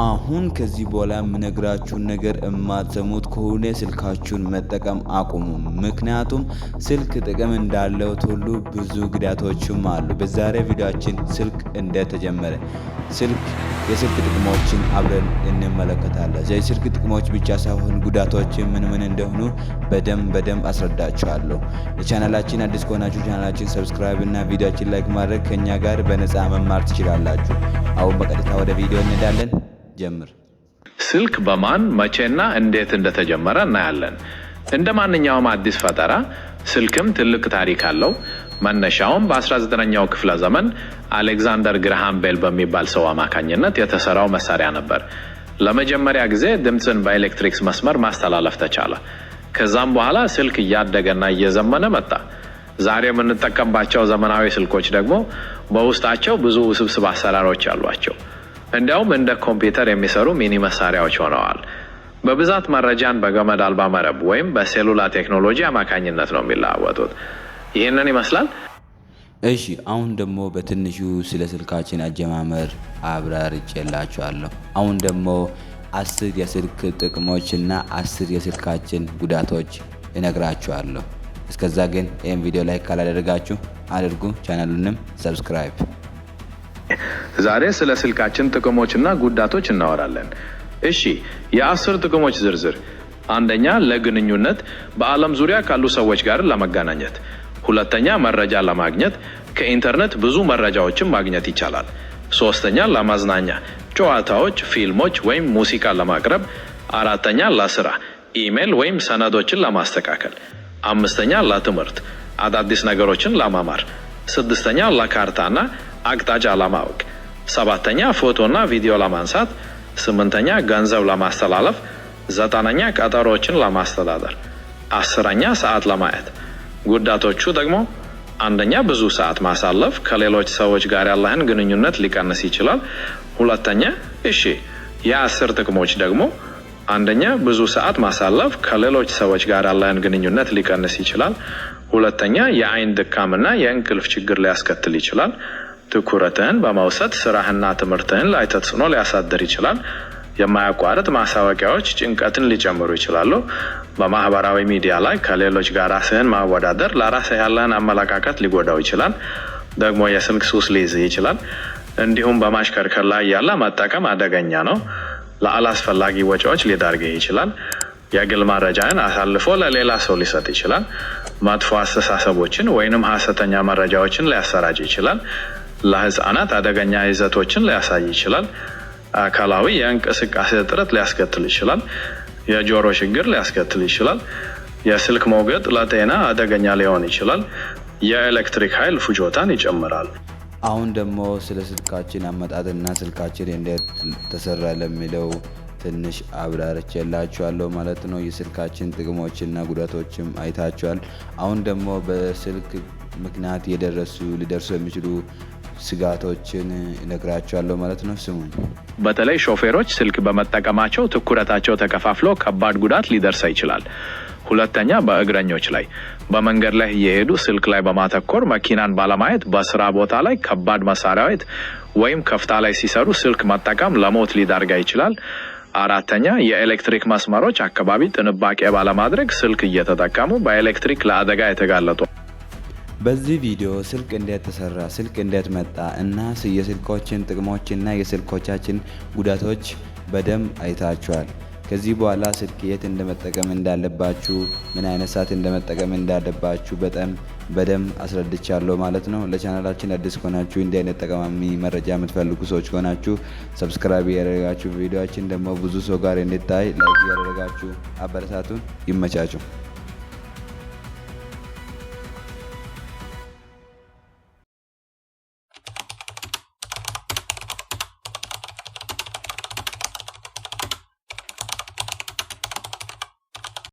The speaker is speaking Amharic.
አሁን ከዚህ በኋላ የምነግራችሁን ነገር የማትሰሙት ከሆነ ስልካችሁን መጠቀም አቁሙ። ምክንያቱም ስልክ ጥቅም እንዳለው ሁሉ ብዙ ጉዳቶችም አሉ። በዛሬ ቪዲዮአችን ስልክ እንዴት ተጀመረ፣ የስልክ ጥቅሞችን አብረን እንመለከታለን። የስልክ ጥቅሞች ብቻ ሳይሆን ጉዳቶችን ምን እንደሆኑ በደንብ አስረዳችኋለሁ። ለቻናላችን አዲስ ከሆናችሁ ቻናላችን ሰብስክራይብ እና ቪዲዮአችን ላይክ ማድረግ ከኛ ጋር በነፃ መማር ትችላላችሁ። አሁን በቀጥታ ወደ ቪዲዮ እንሄዳለን። ጀምር። ስልክ በማን መቼና እንዴት እንደተጀመረ እናያለን። እንደ ማንኛውም አዲስ ፈጠራ ስልክም ትልቅ ታሪክ አለው። መነሻውም በ19ኛው ክፍለ ዘመን አሌክዛንደር ግራሃም ቤል በሚባል ሰው አማካኝነት የተሰራው መሳሪያ ነበር። ለመጀመሪያ ጊዜ ድምፅን በኤሌክትሪክ መስመር ማስተላለፍ ተቻለ። ከዛም በኋላ ስልክ እያደገና እየዘመነ መጣ። ዛሬ የምንጠቀምባቸው ዘመናዊ ስልኮች ደግሞ በውስጣቸው ብዙ ውስብስብ አሰራሮች አሏቸው። እንዲያውም እንደ ኮምፒውተር የሚሰሩ ሚኒ መሳሪያዎች ሆነዋል። በብዛት መረጃን በገመድ አልባ መረብ ወይም በሴሉላር ቴክኖሎጂ አማካኝነት ነው የሚለዋወጡት። ይህንን ይመስላል። እሺ፣ አሁን ደግሞ በትንሹ ስለ ስልካችን አጀማመር አብራርቼላችኋለሁ። አሁን ደግሞ 10 የስልክ ጥቅሞች እና 10 የስልካችን ጉዳቶች እነግራችኋለሁ። እስከዛ ግን ይህን ቪዲዮ ላይክ ካላደረጋችሁ አድርጉ፣ ቻናሉንም ሰብስክራይብ። ዛሬ ስለ ስልካችን ጥቅሞችና ጉዳቶች እናወራለን። እሺ፣ የ10 ጥቅሞች ዝርዝር። አንደኛ፣ ለግንኙነት፣ በዓለም ዙሪያ ካሉ ሰዎች ጋር ለመገናኘት። ሁለተኛ፣ መረጃ ለማግኘት፣ ከኢንተርኔት ብዙ መረጃዎችን ማግኘት ይቻላል። ሶስተኛ፣ ለማዝናኛ፣ ጨዋታዎች፣ ፊልሞች ወይም ሙዚቃ ለማቅረብ። አራተኛ፣ ለስራ፣ ኢሜል ወይም ሰነዶችን ለማስተካከል። አምስተኛ፣ ለትምህርት፣ አዳዲስ ነገሮችን ለመማር። ስድስተኛ፣ ለካርታና አቅጣጫ ለማወቅ። ሰባተኛ፣ ፎቶና ቪዲዮ ለማንሳት። ስምንተኛ፣ ገንዘብ ለማስተላለፍ። ዘጠነኛ፣ ቀጠሮችን ለማስተዳደር። 10ኛ፣ ሰዓት ለማየት። ጉዳቶቹ ደግሞ አንደኛ፣ ብዙ ሰዓት ማሳለፍ ከሌሎች ሰዎች ጋር ያለህን ግንኙነት ሊቀንስ ይችላል። ሁለተኛ፣ የ10 ጥቅሞች ደግሞ አንደኛ፣ ብዙ ሰዓት ማሳለፍ ከሌሎች ሰዎች ጋር ያለህን ግንኙነት ሊቀንስ ይችላል። ሁለተኛ፣ የአይን ድካምና የእንቅልፍ ችግር ሊያስከትል ይችላል። ትኩረትህን በመውሰድ ስራህና ትምህርትህን ላይ ተጽዕኖ ሊያሳድር ይችላል። የማያቋርጥ ማሳወቂያዎች ጭንቀትን ሊጨምሩ ይችላሉ። በማህበራዊ ሚዲያ ላይ ከሌሎች ጋር ራስህን ማወዳደር ለራስህ ያለህን አመለካከት ሊጎዳው ይችላል። ደግሞ የስልክ ሱስ ሊይዝህ ይችላል። እንዲሁም በማሽከርከር ላይ ያለ መጠቀም አደገኛ ነው። ለአላስፈላጊ ወጪዎች ሊዳርግህ ይችላል። የግል መረጃን አሳልፎ ለሌላ ሰው ሊሰጥ ይችላል። መጥፎ አስተሳሰቦችን ወይንም ሐሰተኛ መረጃዎችን ሊያሰራጭ ይችላል። ለህፃናት አደገኛ ይዘቶችን ሊያሳይ ይችላል። አካላዊ የእንቅስቃሴ እጥረት ሊያስከትል ይችላል። የጆሮ ችግር ሊያስከትል ይችላል። የስልክ ሞገድ ለጤና አደገኛ ሊሆን ይችላል። የኤሌክትሪክ ኃይል ፍጆታን ይጨምራል። አሁን ደግሞ ስለ ስልካችን አመጣጥና ስልካችን እንዴት ተሰራ ለሚለው ትንሽ አብራርቼላችኋለሁ ማለት ነው። የስልካችን ጥቅሞችና ጉዳቶችም አይታችኋል። አሁን ደግሞ በስልክ ምክንያት ሊደርሱ የሚችሉ ስጋቶችን እነግራችኋለሁ ማለት ነው። ስሙኝ። በተለይ ሾፌሮች ስልክ በመጠቀማቸው ትኩረታቸው ተከፋፍሎ ከባድ ጉዳት ሊደርስ ይችላል። ሁለተኛ፣ በእግረኞች ላይ በመንገድ ላይ እየሄዱ ስልክ ላይ በማተኮር መኪናን ባለማየት በስራ ቦታ ላይ ከባድ መሳሪያዎች ወይም ከፍታ ላይ ሲሰሩ ስልክ መጠቀም ለሞት ሊዳርጋ ይችላል። አራተኛ፣ የኤሌክትሪክ መስመሮች አካባቢ ጥንቃቄ ባለማድረግ ስልክ እየተጠቀሙ በኤሌክትሪክ ለአደጋ የተጋለጡ። በዚህ ቪዲዮ ስልክ እንዴት ተሰራ፣ ስልክ እንዴት መጣ እና የስልኮችን ጥቅሞችና የስልኮቻችን ጉዳቶች በደንብ አይታችኋል። ከዚህ በኋላ ስልክ የት እንደመጠቀም እንዳለባችሁ፣ ምን አይነት ሰዓት እንደመጠቀም እንዳለባችሁ በደንብ አስረድቻለሁ ማለት ነው። ለቻናላችን አዲስ ከሆናችሁ እንዲህ አይነት ጠቃሚ መረጃ የምትፈልጉ ሰዎች ከሆናችሁ ሰብስክራይብ ያደረጋችሁ፣ ቪዲዮአችን ደግሞ ብዙ ሰው ጋር እንዲታይ ላይክ ያደረጋችሁ አበረታቱን። ይመቻችሁ።